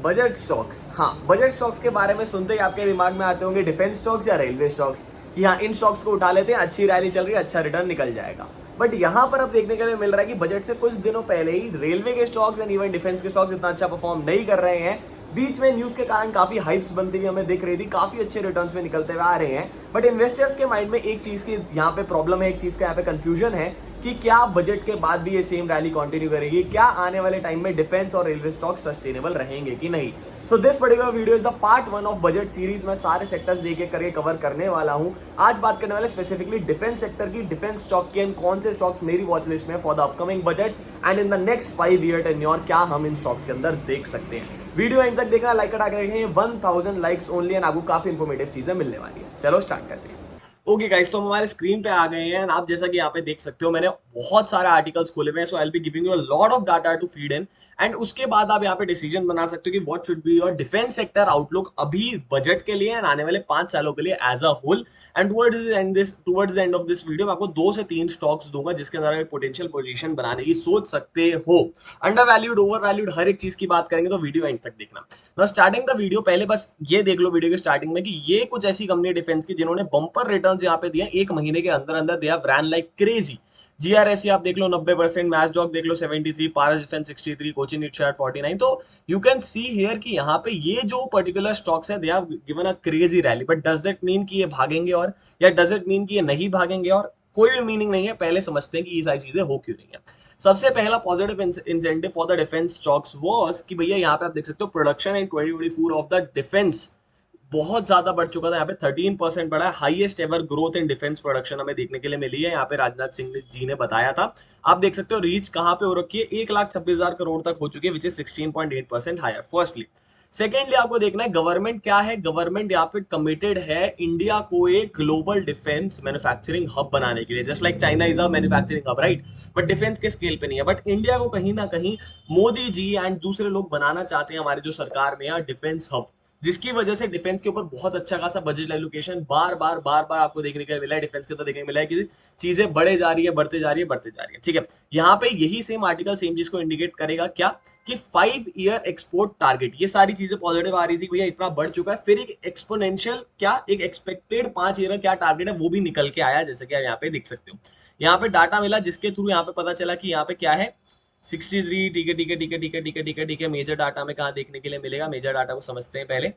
Budget stocks. हाँ, budget stocks के बारे में सुनते ही आपके दिमाग में आते होंगे डिफेंस स्टॉक्स या रेलवे स्टॉक्स, कि हाँ इन स्टॉक्स को उठा लेते हैं, अच्छी रैली चल रही है, अच्छा रिटर्न निकल जाएगा। बट यहाँ पर अब देखने के लिए मिल रहा है कि बजट से कुछ दिनों पहले ही रेलवे के स्टॉक्स एंड इवन डिफेंस के स्टॉक्स इतना अच्छा परफॉर्म नहीं कर रहे हैं। बीच में न्यूज के कारण काफी हाइप्स बनती हुई हमें दिख रही थी, काफी अच्छे रिटर्न्स में निकलते हुए आ रहे हैं। बट इन्वेस्टर्स के माइंड में एक चीज की यहाँ पे प्रॉब्लम है, एक चीज का यहाँ पे कंफ्यूजन है कि क्या बजट के बाद भी ये सेम रैली कंटिन्यू करेगी, क्या आने वाले टाइम में डिफेंस और रेलवे स्टॉक सस्टेनेबल रहेंगे कि नहीं। So this particular video is the part 1 of budget series. मैं सारे सेक्टर्स देके करके कवर करने वाला हूं। आज बात करने वाले स्पेसिफिकली डिफेंस सेक्टर की, डिफेंस स्टॉक के कौन से स्टॉक्स मेरी वॉच लिस्ट में for the upcoming budget and in the next 5 year tenure क्या हम इन स्टॉक्स के अंदर देख सकते हैं। वीडियो एंड तक देखना, लाइक कटा के रखें, 1000 लाइक्स ओनली एंड आपको काफी इंफॉर्मेटिव चीजें मिलने वाली है। चलो स्टार्ट करते हैं। ओके गाइस, तो हम हमारे स्क्रीन पे आ गए हैं। आप जैसा कि यहाँ पे देख सकते हो, मैंने बहुत सारे आर्टिकल्स खोले हुए हैं, so I will be giving you a lot of data to feed in and उसके बाद आप यहाँ पे डिसीजन बना सकते हो कि what should be your defence sector outlook अभी बजट के लिए एंड आने वाले 5 सालों के लिए as a whole. And towards the end of this video मैं आपको 2 से 3 स्टॉक्स दूंगा जिसके अंदर पोटेंशियल पोजीशन बनाने की सोच सकते हो। अंडर वैल्यूड, ओवर वैल्यूड, हर एक चीज की बात करेंगे, तो वीडियो एंड तक देखना। ना स्टार्टिंग द वीडियो, पहले बस ये देख लो वीडियो के स्टार्टिंग में कि ये कुछ ऐसी कंपनी डिफेंस की जिन्होंने बम्पर रिटर्न्स यहाँ पे दिए एक महीने के अंदर अंदर। They have ran like crazy. GRSC आप देख लो 90%, मैचडॉक देख लो 73, पारस डिफेंस 63, कोचिन इटशार्ट 49। तो यू कैन सी हियर कि यहाँ पे ये जो पर्टिकुलर स्टॉक्स है they have given a crazy rally. But does that mean कि ये भागेंगे, और या डज इट मीन कि ये नहीं भागेंगे? और कोई भी मीनिंग नहीं है। पहले समझते हैं कि ये सारी चीजें हो क्यों नहीं है। सबसे पहला positive incentive for the defence stocks was कि भैया यहाँ पे आप देख सकते हो production in 2024 of the defence बहुत ज्यादा बढ़ चुका था। यहाँ पे 13% बढ़ा है, highest ever growth in defence production हमें देखने के लिए मिली है। यहाँ पे राजनाथ सिंह जी ने बताया था। आप देख सकते हो रीच कहाँ पे हो रखी है, 1,26,000 करोड़ तक हो चुकी है, which is 16.8% higher. Firstly. Secondly आपको देखना है गवर्नमेंट क्या है। गवर्नमेंट यहाँ पे कमिटेड है इंडिया को एक ग्लोबल डिफेंस मैन्युफैक्चरिंग हब बनाने के लिए। Just like China is a manufacturing hub, right? But defence के स्केल पे नहीं है। बट इंडिया को कहीं ना कहीं मोदी जी एंड दूसरे लोग बनाना चाहते हैं, हमारे जो सरकार में डिफेंस हब, जिसकी वजह से डिफेंस के ऊपर बहुत अच्छा खासा बजट एलोकेशन बार बार आपको देखने को मिला है। डिफेंस के तो देखने को मिला है कि चीजें बढ़े जा रही है, बढ़ते जा रही है, बढ़ते जा रही है। ठीक है, यहाँ पे यही सेम आर्टिकल सेम चीज को इंडिकेट करेगा क्या, कि 5 ईयर एक्सपोर्ट टारगेट। ये सारी चीजें पॉजिटिव आ रही थी, भैया इतना बढ़ चुका है, फिर एक एक्सपोनेंशियल क्या, एक एक्सपेक्टेड 5 ईयर में क्या टारगेट है वो भी निकल के आया, जैसे कि आप यहाँ पे देख सकते हो। यहाँ पे डाटा मिला जिसके थ्रू यहाँ पे पता चला कि यहाँ पे क्या है, 63। ठीक है ठीक है ठीक है ठीक है ठीक है ठीक है ठीक है। मेजर डाटा में कहाँ देखने के लिए मिलेगा, मेजर डाटा को समझते हैं पहले।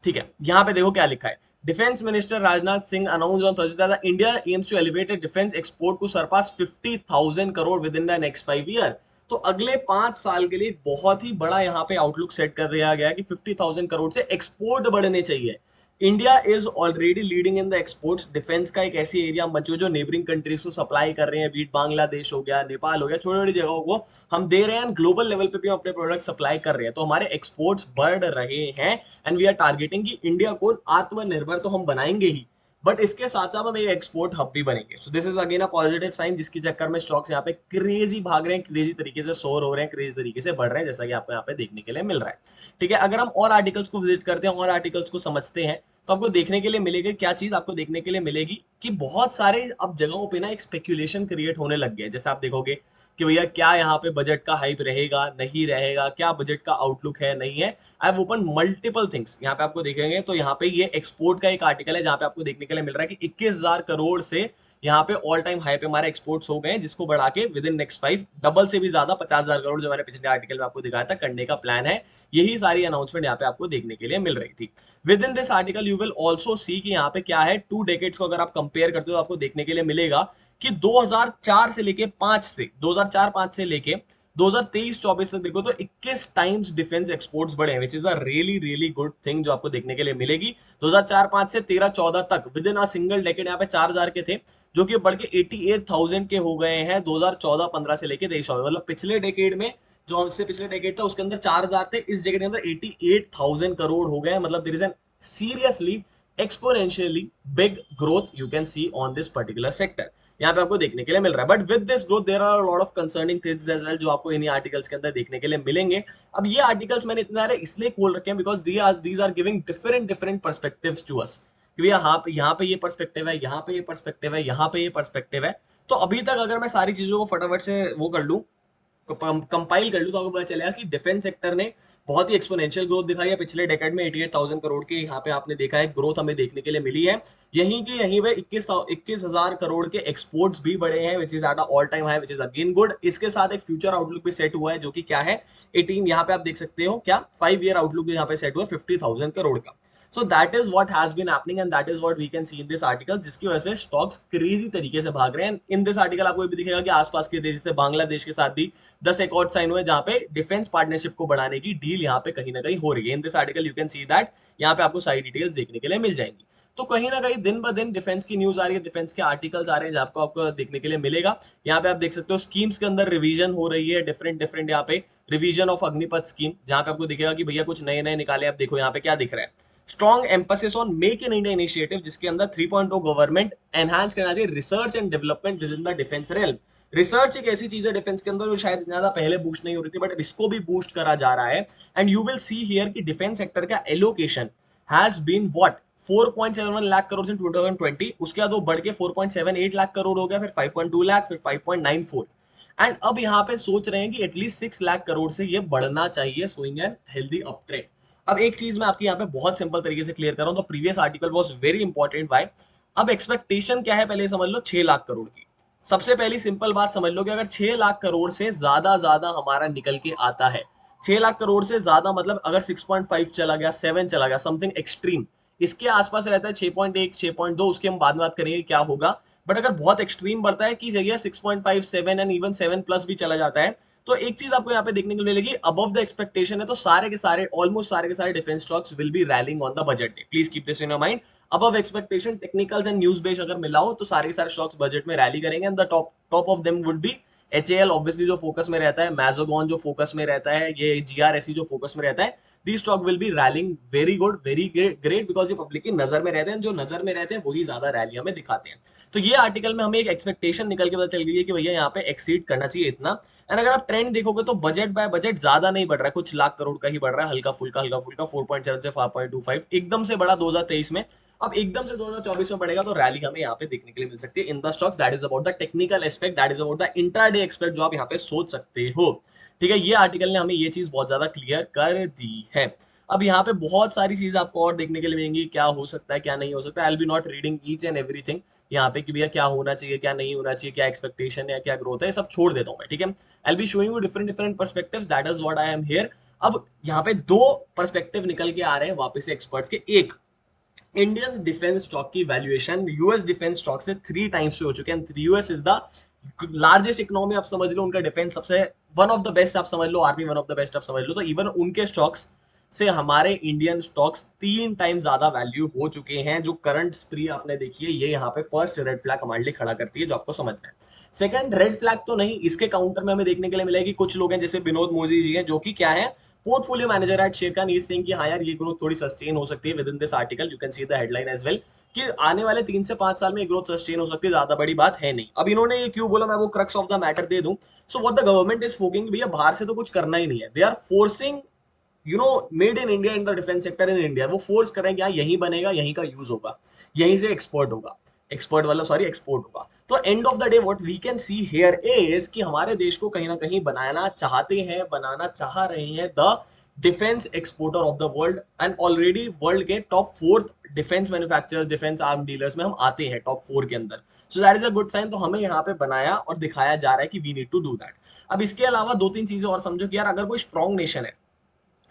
ठीक है, यहाँ पे देखो क्या लिखा है। Defence minister Rajnath Singh announce on Thursday that India aims to elevate defence export to surpass 50,000 crore within the next 5 year. तो अगले 5 साल के लिए बहुत ही बड़ा यहाँ पे आउटलुक सेट कर दिया गया है कि 50,000 करोड़ से एक्सपोर्ट बढ़ने चाहिए। India is already leading in the exports. Defence का एक ऐसी एरिया बच्चों जो नेबरिंग कंट्रीज को सप्लाई कर रहे हैं, बीट बांग्लादेश हो गया, नेपाल हो गया, छोटी छोटी जगहों को हम दे रहे हैं। ग्लोबल लेवल पे भी हम अपने प्रोडक्ट सप्लाई कर रहे हैं, तो हमारे एक्सपोर्ट्स बढ़ रहे हैं। एंड वी आर टारगेटिंग कि इंडिया को आत्मनिर्भर तो हम बनाएंगे ही, बट इसके साथ साथ हम एक एक्सपोर्ट हब भी बनेंगे। So this is again a positive sign, जिसके चक्कर में स्टॉक्स यहाँ पे क्रेजी भाग रहे हैं, क्रेजी तरीके से सोर हो रहे हैं, क्रेजी तरीके से बढ़ रहे हैं, जैसा कि आपको यहाँ पे देखने के लिए मिल रहा है। ठीक है, अगर हम और आर्टिकल्स को विजिट करते हैं और आर्टिकल्स को समझते हैं, तो आपको देखने के लिए मिलेगा क्या चीज, आपको देखने के लिए मिलेगी कि बहुत सारे अब जगहों पे ना एक स्पेक्यूलेशन क्रिएट होने लग गया है। जैसे आप देखोगे कि भैया क्या यहाँ पे बजट का हाइप रहेगा, नहीं रहेगा, क्या बजट का आउटलुक है, नहीं है। I have open multiple things. यहाँ पे आपको देखेंगे तो यहाँ पे ये एक्सपोर्ट का एक आर्टिकल है जहाँ पे आपको देखने के लिए मिल रहा है कि 21,000 करोड़ से यहाँ पे ऑल टाइम हाई पे हमारे एक्सपोर्ट्स हो गए हैं, जिसको बढ़ा के विद इन नेक्स्ट 5 डबल से भी ज्यादा 50,000 करोड़ जो मैंने पिछले आर्टिकल में आपको दिखाया था करने का प्लान है। यही सारी अनाउंसमेंट यहाँ पे आपको देखने के लिए मिल रही थी। With in this article you will also see कि यहाँ पे क्या है, 2 डेकेड्स को अगर आप कंपेयर करते हो तो आपको देखने के लिए मिलेगा कि 2004 से लेके 5 से 2004-5 से लेके 2023-24 तक देखो तो 21 टाइम्स डिफेंस एक्सपोर्ट्स बढ़े हैं, which is a really really good thing जो आपको देखने के लिए मिलेगी। 2004-5 से 13-14 तक with in a single decade यहाँ पे 4,000 के थे, जो कि बढ़ के 88,000 के हो गए हैं 2014-15 से लेके 23, मतलब पिछले डेकेड में जो हमसे पिछले डेकेड था उसके अंदर 4,000 थे, इस डेकेड के अंदर 88,000 करोड़ हो गए। मतलब there is an seriously exponentially big growth you can see on this particular sector, यहाँ पे आपको देखने के लिए मिल रहा है। But with this growth there are lot of concerning things as well जो आपको इन्हीं आर्टिकल्स के अंदर देखने के लिए मिलेंगे। अब ये आर्टिकल्स मैंने इतने सारे इसलिए खोल रखे हैं because these are giving different different perspectives to us, कि भैया यहाँ पे ये पर्सपेक्टिव है, यहाँ पे ये पर्सपेक्टिव है, यहाँ पे ये पर्सपेक्टिव है। तो अभी तक अगर मैं सारी चीजों को फटाफट से वो कर लूं, कंपाइल कर लूं तो आपको पता चलेगा कि डिफेंस सेक्टर ने बहुत ही एक्सपोनेंशियल ग्रोथ दिखाई है पिछले डेकेड में। 88,000 करोड़ की यहाँ पे आपने देखा है ग्रोथ हमें देखने के लिए मिली है। यहीं की यहीं पे 21,000 करोड़ के एक्सपोर्ट्स भी बढ़े हैं, which is at all time high, which is again good. इसके साथ एक फ्यूचर आउटलुक भी सेट हुआ है जो कि क्या है 18, यहाँ पे आप देख सकते हो क्या 5 ईयर आउटलुक यहाँ पे सेट हुआ 50,000 करोड़ का। So that is what has been happening and that is what we can see in this article, जिसकी वजह से स्टॉक्स क्रेजी तरीके से भाग रहे हैं। इन दिस आर्टिकल आपको ये भी दिखेगा कि आसपास के देश जैसे बांग्लादेश के साथ भी 10 एकॉर्ड साइन हुए जहां पे डिफेंस पार्टनरशिप को बढ़ाने की डील यहाँ पे कहीं ना कहीं हो रही है। इन this article you can see that, यहाँ पे आपको सारी डिटेल्स देखने के लिए मिल जाएंगी। तो कहीं ना कहीं दिन ब दिन डिफेंस की न्यूज आ रही है, डिफेंस के आर्टिकल्स आ रहे हैं जहाँ आपको देखने के लिए मिलेगा। यहाँ पे आप देख सकते हो स्कीम्स के अंदर रिवीजन हो रही है, डिफरेंट डिफरेंट यहाँ पे रिवीजन ऑफ अग्निपथ स्कीम, जहाँ पे आपको दिखेगा कि भैया कुछ नए नए निकाले। आप देखो यहाँ पे क्या दिख रहा है, strong emphasis on make in India initiative, जिसके अंदर 3.0 गवर्नमेंट एनहांस करना चाहिए research and development with in the defence realm. Research एक ऐसी चीज है डिफेंस के अंदर जो शायद ज्यादा पहले बूस्ट नहीं हो रही थी, बट इसको भी बूस्ट करा जा रहा है। And you will see here कि डिफेंस सेक्टर का allocation has been what 4.71 lakh crore in 2020, उसके बाद वो बढ़ के 4.78 लाख करोड़ हो गया, फिर 5.2 लाख, फिर 5.94, एंड अब यहाँ पे सोच रहे हैं कि एटलीस्ट 6 लाख करोड़ से ये बढ़ना चाहिए, showing N healthy up trend. अब एक चीज मैं आपकी यहाँ पे बहुत सिंपल तरीके से क्लियर कर रहा हूँ, तो previous article was very important bye. अब एक्सपेक्टेशन क्या है पहले समझ लो, 6 लाख करोड़ की। सबसे पहली सिंपल बात समझ लो कि अगर 6 लाख करोड़ से ज्यादा हमारा निकल के आता है, 6 लाख करोड़ से ज्यादा मतलब अगर 6.5 चला गया, 7 चला गया, समथिंग एक्सट्रीम इसके आसपास रहता है 6.1 6.2, उसकी हम बाद में बात करेंगे क्या होगा। बट अगर बहुत एक्सट्रीम बढ़ता है कि जगह 6.5 7 एंड इवन 7 प्लस भी चला जाता है, तो एक चीज आपको यहाँ पे देखने को मिलेगी, अबव द एक्सपेक्टेशन है तो सारे के सारे ऑलमोस्ट सारे के सारे defence stocks will be railing on the budget day. Please keep this in your mind, above expectation technicals and news base अगर मिलाओ तो सारे के सारे स्टॉक्स बजट में रैली करेंगे। And the top top of them would be HAL obviously जो focus में रहता है, मैजोगॉन जो फोकस में रहता है, ये GRSE जो फोकस में रहता है। The stock will be rallying very good, very great, because ये पब्लिक की नजर में रहते हैं, जो नजर में रहते हैं वही ज्यादा रैलियां में दिखाते हैं। तो ये आर्टिकल में हमें एक एक्सपेक्टेशन निकल के पता चल गई है कि भैया यहाँ पे एक्सीड करना चाहिए इतना। एंड अगर आप ट्रेंड देखोगे तो बजट बाय बजट ज्यादा नहीं बढ़ रहा है, कुछ लाख करोड़ का ही बढ़ रहा है, हल्का फुल्का 4.7 से 5.25 एकदम से बड़ा 2023 में। अब एकदम से 2024 में बढ़ेगा तो रैली हमें यहाँ पे देखने के लिए मिल सकती है in the stocks. That is about the technical aspect, that is about the intraday expect जो आप यहाँ पे सोच सकते हो। ठीक है, ये आर्टिकल ने हमें ये चीज बहुत ज्यादा क्लियर कर दी है। अब यहाँ पे बहुत सारी चीजें आपको और देखने के लिए मिलेंगी, क्या हो सकता है क्या नहीं हो सकता। आई will B not reading each and everything यहाँ पे कि भैया क्या होना चाहिए क्या नहीं होना चाहिए, क्या एक्सपेक्टेशन है क्या ग्रोथ है, सब छोड़ देता हूँ मैं। ठीक है, आई will be showing you different different perspectives, that is what I am here. अब यहाँ पे दो पर्सपेक्टिव निकल के आ रहे हैं वापस से एक्सपर्ट्स के। एक, इंडियन डिफेंस स्टॉक की वैल्यूएशन यूएस डिफेंस स्टॉक से 3 टाइम्स पे हो चुके हैं। US is the largest economy, आप समझ लो, उनका डिफेंस सबसे वन ऑफ द बेस्ट आप समझ लो, army one of the best आप समझ लो, तो इवन उनके स्टॉक्स से हमारे इंडियन स्टॉक्स 3 टाइम ज्यादा वैल्यू हो चुके हैं। जो करंट स्प्री आपने देखी है, ये यहाँ पे फर्स्ट रेड फ्लैग हमारे लिए खड़ा करती है जो आपको समझना है। सेकंड, रेड फ्लैग तो नहीं, इसके काउंटर में हमें देखने के लिए मिला है कि कुछ लोग हैं जैसे विनोद मोदी जी हैं, जो कि क्या है पोर्टफोलियो मैनेजर एट शेरखान, ही सिंह कि हाँ यार ये ग्रोथ थोड़ी सस्टेन हो सकती है। Within this article you can see the headline as well कि आने वाले 3 से 5 साल में ये ग्रोथ सस्टेन हो सकती है, ज्यादा बड़ी बात है नहीं। अब इन्होंने ये क्यों बोला, मैं वो क्रक्स ऑफ द मैटर दे दूं। So what the government is focusing, भैया बाहर से तो कुछ करना ही नहीं है, they are forcing made in India in the defence sector in India. वो फोर्स करें क्या, यहीं बनेगा, यहीं का यूज होगा, यहीं से एक्सपोर्ट होगा, एक्सपोर्ट होगा। तो end of the day what we can see here is कि हमारे देश को कहीं ना कहीं बनाना चाहते हैं, बनाना चाह रहे हैं the defence exporter of the world. And already world के top 4 defence manufacturers, defence arm dealers में हम आते हैं टॉप 4 के अंदर। So that is a good sign. तो हमें यहाँ पे बनाया और दिखाया जा रहा है कि we need to do that. अब इसके अलावा 2-3 चीजें और समझो कि यार अगर कोई स्ट्रॉन्ग नेशन है,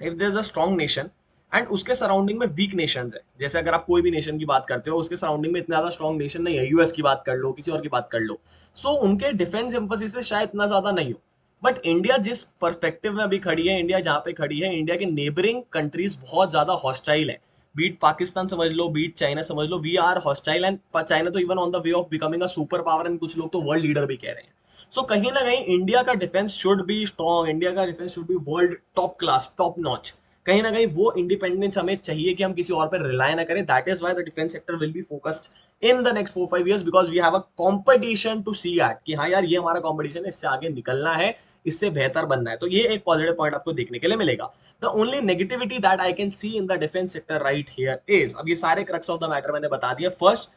if there is a strong nation and उसके सराउंडिंग में वीक नेशंस है, जैसे अगर आप कोई भी नेशन की बात करते हो उसके सराउंडिंग में इतना ज्यादा स्ट्रॉन्ग नेशन नहीं है, यूएस की बात कर लो, किसी और की बात कर लो, सो उनके डिफेंस एम्फोसिस शायद इतना ज्यादा नहीं हो। बट इंडिया जिस पर्सपेक्टिव में अभी खड़ी है, इंडिया जहां पे खड़ी है, इंडिया के नेबरिंग कंट्रीज बहुत ज्यादा हॉस्टाइल है। बीट पाकिस्तान समझ लो, बीट चाइना समझ लो, we are hostile. And China तो even on the way of becoming a super power, and कुछ लोग तो वर्ल्ड लीडर भी कह रहे हैं। सो कहीं ना कहीं इंडिया का defence should be strong, India का defence should be world top class, top notch. कहीं ना कहीं वो इंडिपेंडेंस हमें चाहिए कि हम किसी और पर रिलाय ना करें। That is why the defence sector will be focused in the next 4-5 years, because we have a competition to see at कि हाँ यार ये हमारा कंपटीशन है, इससे आगे निकलना है, इससे बेहतर बनना है। तो ये एक पॉजिटिव पॉइंट आपको देखने के लिए मिलेगा। The only negativity that I can see in the defence sector right here is, अब ये सारे क्रक्स ऑफ द मैटर मैंने बता दिया। फर्स्ट,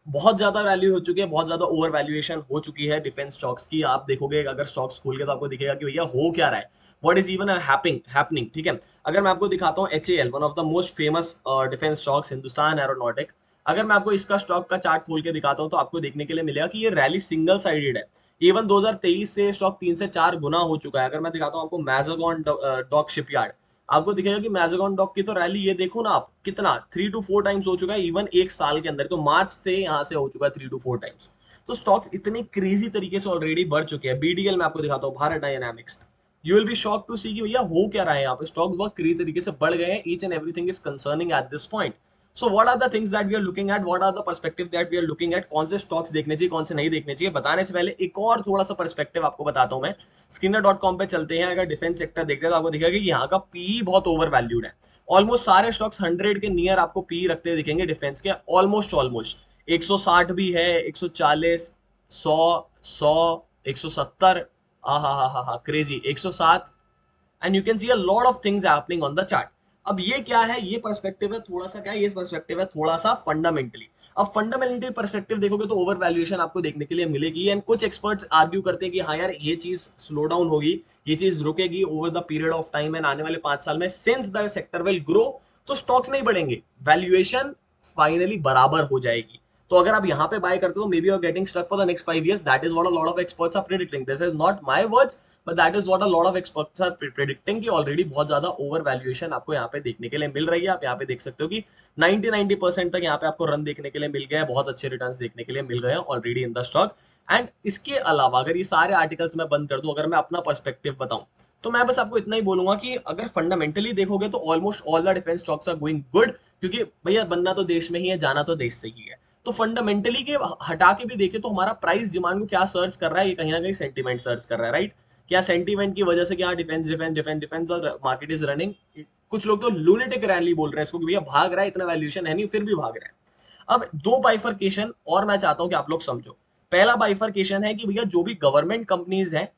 बहुत ज्यादा वैल्यू हो चुकी है, बहुत ज्यादा ओवर वैल्यूएशन हो चुकी है डिफेंस स्टॉक्स की। आप देखोगे अगर स्टॉक्स खोल के तो आपको दिखेगा कि भैया हो क्या रहा है, व्हाट इज इवन हैपनिंग, ठीक है। अगर मैं आपको दिखाता हूँ HAL, one of the most famous defence stocks, Hindustan aeronautic, अगर मैं आपको इसका स्टॉक का चार्ट खोल के दिखाता हूँ तो आपको देखने के लिए मिलेगा कि ये रैली सिंगल साइडेड है। इवन 2023 से स्टॉक 3 से 4 गुना हो चुका है। अगर मैं दिखाता हूँ आपको मैजागॉन डॉक शिपयार्ड, आपको दिखेगा कि मैजागॉन डॉक की तो रैली ये देखो ना आप, कितना 3 to 4 टाइम्स हो चुका है इवन एक साल के अंदर। तो मार्च से यहाँ से हो चुका है 3 to 4 टाइम्स। तो स्टॉक्स इतने क्रेजी तरीके से ऑलरेडी बढ़ चुके हैं। BDL में आपको दिखाता हूँ, Bharat dynamics, you will be shock to see कि भैया हो क्या रहा है यहाँ पे, स्टॉक बहुत क्रेजी तरीके से बढ़ गए हैं। Each and everything is concerning at this point. So what are the things that we are looking at, what are the perspective that we are looking at, कौन से स्टॉक्स देखने चाहिए, कौन से नहीं देखने चाहिए। बताने से पहले एक और थोड़ा सा पर्सपेक्टिव आपको बताता हूँ मैं। स्किनर.com पे चलते हैं, अगर डिफेंस सेक्टर देखते हैं तो आपको दिखेगा कि यहाँ का पी बहुत ओवर वैल्यूड है। ऑलमोस्ट सारे स्टॉक्स 100 के नियर आपको पी रखते दिखेंगे डिफेंस के, ऑलमोस्ट ऑलमोस्ट 160 भी है, 140, 100, 170, हा crazy, 107, and you can C a lot of things happening on the chart. अब ये क्या है, ये पर्सपेक्टिव है थोड़ा सा, क्या है ये पर्सपेक्टिव है थोड़ा सा फंडामेंटली। अब फंडामेंटली पर्सपेक्टिव देखोगे तो ओवर वैल्यूएशन आपको देखने के लिए मिलेगी। एंड कुछ एक्सपर्ट्स आर्ग्यू करते हैं कि हाँ यार ये चीज स्लो डाउन होगी, ये चीज रुकेगी over the period of time, and आने वाले 5 साल में since the sector will grow तो स्टॉक्स नहीं बढ़ेंगे, वैल्यूएशन फाइनली बराबर हो जाएगी। तो अगर आप यहाँ पे बाय करते हो, maybe you are getting stuck for the next 5 years, that is what a lot of experts are predicting. This is not my words, but that is what a lot of experts are predicting कि already बहुत ज्यादा over valuation आपको यहाँ पे देखने के लिए मिल रही है। आप यहाँ पे देख सकते हो कि 90% तक यहाँ पे आपको रन देखने के लिए मिल गया है, बहुत अच्छे रिटर्न्स देखने के लिए मिल गए हैं already in the stock. And इसके अलावा अगर ये सारे आर्टिकल्स मैं बंद कर दूं, अगर मैं अपना पर्सपेक्टिव बताऊं, तो मैं बस आपको इतना ही बोलूंगा कि अगर फंडामेंटली देखोगे तो almost all the defence stocks are going good, क्योंकि भैया बनना तो देश में ही है, जाना तो देश से ही है। तो फंडामेंटली के हटा के भी देखे तो हमारा प्राइस डिमांड को क्या सर्च कर रहा है, ये कहीं ना कहीं सेंटीमेंट सर्च कर रहा है, राइट। क्या सेंटीमेंट की वजह से क्या डिफेंस डिफेंस डिफेंस डिफेंस और मार्केट इज रनिंग। कुछ लोग तो लूनेटिक रैली बोल रहे हैं इसको कि भैया भाग रहा है, इतना वैल्यूएशन है नहीं फिर भी भाग रहा है। अब दो बाइफरकेशन और मैं चाहता हूं कि आप लोग समझो। पहला बाइफरकेशन है कि भैया जो भी गवर्नमेंट कंपनीज हैं,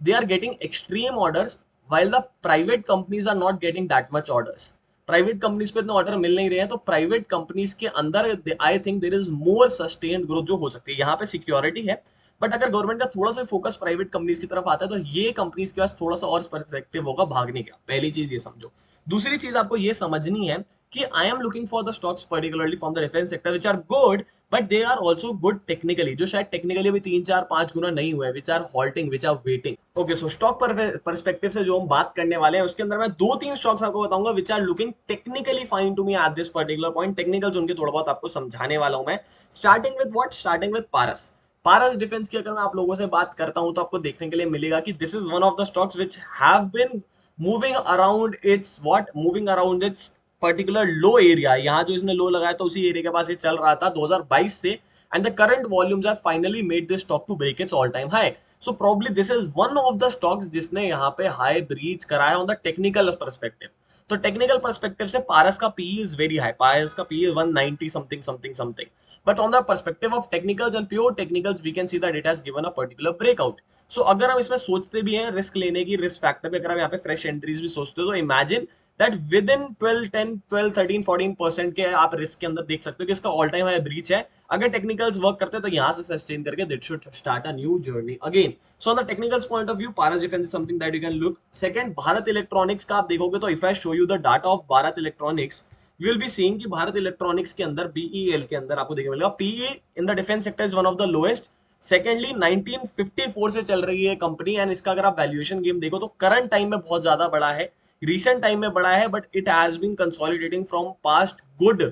they are getting extreme orders, while the private companies are not getting that much orders। Private companies को इतने ऑर्डर मिल नहीं रहे हैं, तो प्राइवेट कंपनीज के अंदर I think there is more sustained growth जो हो सकती है। यहाँ पे सिक्योरिटी है, बट अगर गवर्नमेंट का थोड़ा सा फोकस प्राइवेट कंपनीज की तरफ आता है तो ये कंपनीज के पास थोड़ा सा और पर्सपेक्टिव होगा भागने का। पहली चीज ये समझो। दूसरी चीज आपको ये समझनी है कि I am looking for the stocks particularly from the defence sector which are good, but they are also good technically, जो शायद टेक्निकली भी 3 4 5 गुना नहीं हुए, which are halting, which are waiting. Okay, so stock perspective से जो हम बात करने वाले हैं उसके अंदर मैं 2 3 स्टॉक्स आपको बताऊंगा which are looking technically fine to me at this particular point. Technicals उनके थोड़ा बहुत आपको समझाने वाला हूं मैं। Starting with what, starting with Paras. Paras Defence की अगर मैं आप लोगों से बात करता हूं तो आपको देखने के लिए मिलेगा कि this is one of the stocks which have been moving around its what, moving around its particular low area. यहाँ जो इसने लो लगाया था उसी एरिया के पास ये चल रहा था 2022 से, and the current volumes are finally made this stock to break its all time high। So probably this is one of the stocks जिसने यहाँ पे high breach कराया on the technical perspective। तो टेक्निकल पर्सपेक्टिव से पारस का P is very high, Paras का P is 190 something something something, but on the perspective of technicals and pure technicals we can see that it has given a particular breakout. So अगर हम इसमें सोचते भी हैं risk लेने की, रिस्क फैक्टर पे अगर हम यहाँ पे फ्रेश एंट्रीज भी सोचते हो तो इमेजिन दैट विद इन 12 10 12 13 14% के आप रिस्क के अंदर देख सकते हो कि इसका ऑल टाइम हाई ब्रीच है। अगर टेक्निकल्स वर्क करते हैं तो यहाँ से सस्टेन करके it should start a new journey again. So on the technicals point of view Paras Defence is something that you can look. Second, Bharat Electronics का आप देखोगे तो if I show you the data of Bharat Electronics, you will be seeing कि Bharat electronics के अंदर BEL के अंदर आपको देखने मिलेगा PE in the defence sector is one of the lowest. Secondly 1954 से चल रही है कंपनी, एंड इसका अगर आप वैल्यूएशन गेम देखो तो करंट टाइम में बहुत ज्यादा बड़ा है, रिसेंट टाइम में बड़ा है, but it has been consolidating from past good,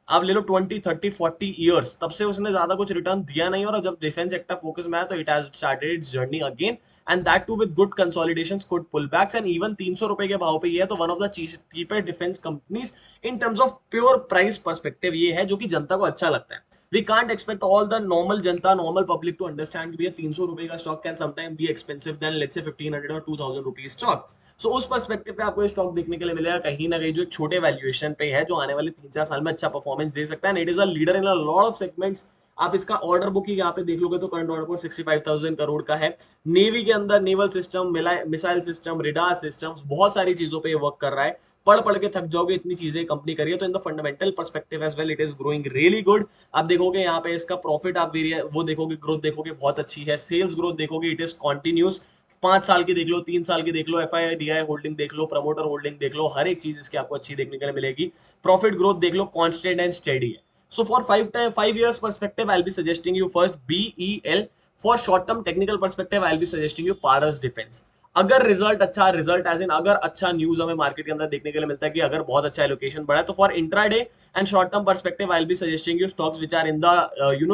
आप ले लो 20 30 40 ईयर्स, तब से उसने ज्यादा कुछ रिटर्न दिया नहीं। और जब डिफेंस सेक्टर फोकस में आया तो it has started its journey again, and that too with good consolidations, good pullbacks, and even 300 रुपए के भाव पे ये है तो one of the cheaper defence companies in terms of pure price perspective ये है जो कि जनता को अच्छा लगता है। We can't expect all the normal जनता, नॉर्मल पब्लिक टू अंडरस्टैंड कि 300 रुपए का stock can sometime be expensive then let's say 1500 और 2000 रुपीज स्टॉक। सो उस पर्सपेक्टिव पे आपको ये स्टॉक देखने के लिए मिलेगा कहीं ना कहीं जो एक छोटे वैल्यूएशन पे है, जो आने वाले 3 4 साल में अच्छा परफॉर्मेंस दे सकता है, and it is a leader in a lot of segments आप इसका ऑर्डर बुकिंग यहाँ पे देख लोगे तो करंट ऑर्डर बुक 65,000 करोड़ का है। नेवी के अंदर naval system, missile system, radar systems, बहुत सारी चीजों पे वर्क कर रहा है। पढ़ पढ़ के थक जाओगे, इतनी चीजें कंपनी करी है। तो in the fundamental perspective as well it is growing really good. आप देखोगे यहाँ पे इसका प्रॉफिट, आप वो देखोगे, ग्रोथ देखोगे बहुत अच्छी है। सेल्स ग्रोथ देखोगे इट इज कॉन्टिन्यूस, 5 साल की देख लो, 3 साल की देख लो, FIDI होल्डिंग देख लो, प्रमोटर होल्डिंग देख लो, हर एक चीज इसकी आपको अच्छी देखने के लिए मिलेगी। प्रॉफिट ग्रोथ देख लो, कॉन्स्टेंट एंड स्टेडी है। So for 5 years perspective, I'll be suggesting you first BEL. For short term technical perspective, I'll be suggesting you Paras Defense. अगर रिजल्ट अच्छा, रिजल्ट एज इन अगर अच्छा न्यूज हमें market के अंदर देखने के लिए मिलता है कि अगर बहुत अच्छा एलोकेशन बढ़ा है, तो for intraday and short term perspective I will be suggesting you stocks which are in the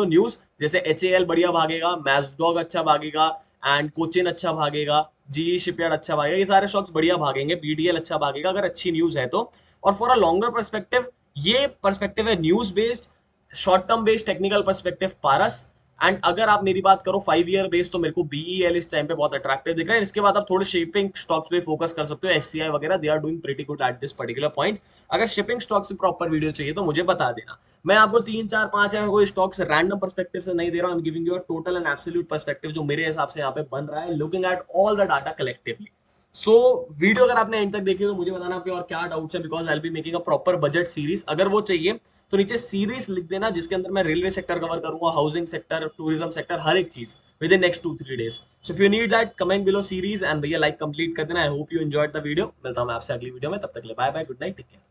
news, जैसे HAL बढ़िया भागेगा, मैजडॉग अच्छा भागेगा, एंड कोचिन अच्छा भागेगा, GE शिपयार्ड अच्छा भागेगा। ये सारे स्टॉक्स बढ़िया भागेंगे। BDL अच्छा भागेगा अगर अच्छी न्यूज है तो। और फॉर अ लॉन्गर पर्सपेक्टिव, ये पर्सपेक्टिव है news based, short term based technical perspective Paras. And अगर आप मेरी बात करो 5 ईयर बेस, तो मेरे को BEL इस टाइम पे बहुत अट्रैक्टिव दिख रहा है। इसके बाद आप थोड़े शिपिंग स्टॉक्स पे फोकस कर सकते हो, SCI वगैरह, they are doing pretty good at this particular point. अगर शिपिंग स्टॉक्स की प्रॉपर वीडियो चाहिए तो मुझे बता देना। मैं आपको 3 4 5 है कोई स्टॉक्स रैंडम पर्सपेक्टिव से नहीं दे रहा हूं। I am giving you a total and absolute perspective जो मेरे हिसाब से यहाँ पे बन रहा है, looking at all the data collectively. So video अगर आपने एंड तक देखी तो मुझे बताना आपके और क्या डाउट्स है, because I will be making a proper budget series. अगर वो चाहिए तो नीचे सीरीज लिख देना, जिसके अंदर मैं रेलवे सेक्टर कवर करूंगा, हाउसिंग सेक्टर, टूरिज्म सेक्टर, हर एक चीज with in next 2-3 days. So if you need that, comment below series and भैया लाइक कंप्लीट कर देना। I hope you enjoyed the video. मिलता हूं मैं आपसे अगली वीडियो में, तब तक ले bye bye, good night, take care.